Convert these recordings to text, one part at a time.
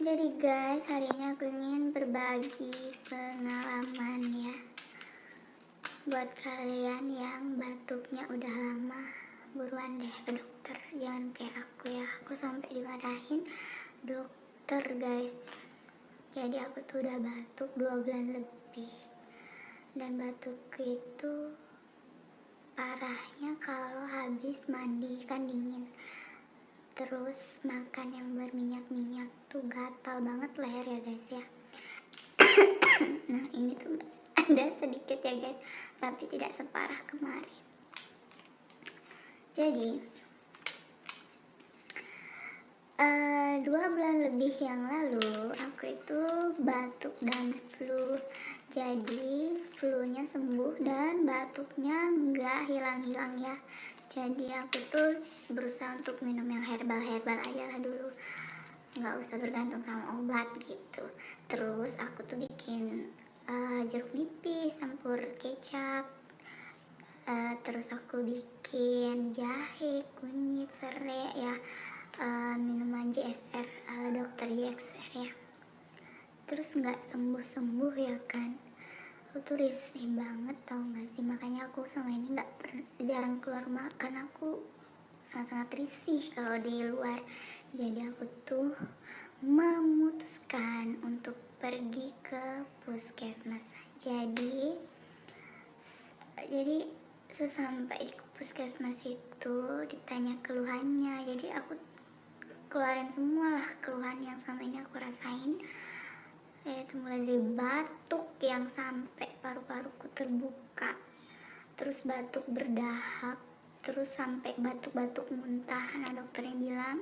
Jadi guys, hari ini aku ingin berbagi pengalaman ya. Buat kalian yang batuknya udah lama, buruan deh ke dokter. Jangan kayak aku ya, aku sampai dimarahin dokter guys. Jadi aku tuh udah batuk 2 bulan lebih. Dan batuk itu parahnya kalau habis mandi, kan dingin. Terus makan yang berminyak-minyak tuh gatal banget leher ya guys ya. Nah ini tuh ada sedikit ya guys, tapi tidak separah kemarin. Jadi 2 bulan lebih yang lalu aku itu batuk dan flu. Jadi flu-nya sembuh dan batuknya nggak hilang-hilang ya. Jadi aku tuh berusaha untuk minum yang herbal aja lah dulu, nggak usah bergantung sama obat gitu. Terus aku tuh bikin jeruk nipis campur kecap, terus aku bikin jahe, kunyit, serai ya, minuman JSR ala dokter JSR ya. Terus nggak sembuh ya kan, aku tuh risih banget tau gak sih. Makanya aku sama ini jarang keluar rumah, karena aku sangat risih kalau di luar. Jadi aku tuh memutuskan untuk pergi ke puskesmas. Jadi sesampai di puskesmas itu ditanya keluhannya. Jadi aku keluarin semua lah keluhan yang sama ini aku rasain, yaitu mulai dari batuk yang sampai paru-paruku terbuka, terus batuk berdahak, terus sampai batuk-batuk muntah. Nah dokternya bilang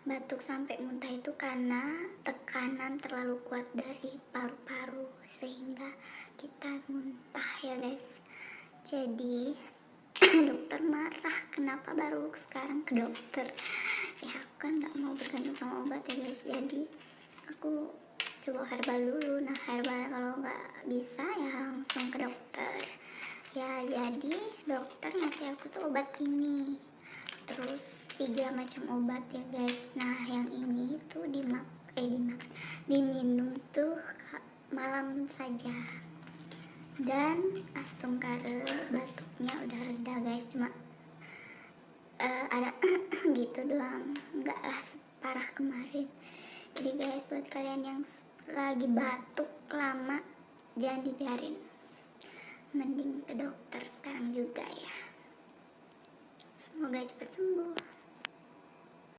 batuk sampai muntah itu karena tekanan terlalu kuat dari paru-paru sehingga kita muntah ya guys. Jadi dokter marah kenapa baru sekarang ke dokter. Ya aku kan gak mau bergantung sama obat ya guys, jadi aku coba herbal dulu. Nah herbal kalau nggak bisa ya langsung ke dokter ya. Jadi dokter ngasih aku tuh obat ini, terus 3 macam obat ya guys. Nah yang ini tuh diminum tuh malam saja. Dan astungkare batuknya udah reda guys, cuma ada gitu doang, nggak lah separah kemarin. Jadi guys, buat kalian yang lagi batuk lama, jangan dibiarin, mending ke dokter sekarang juga ya. Semoga cepat sembuh.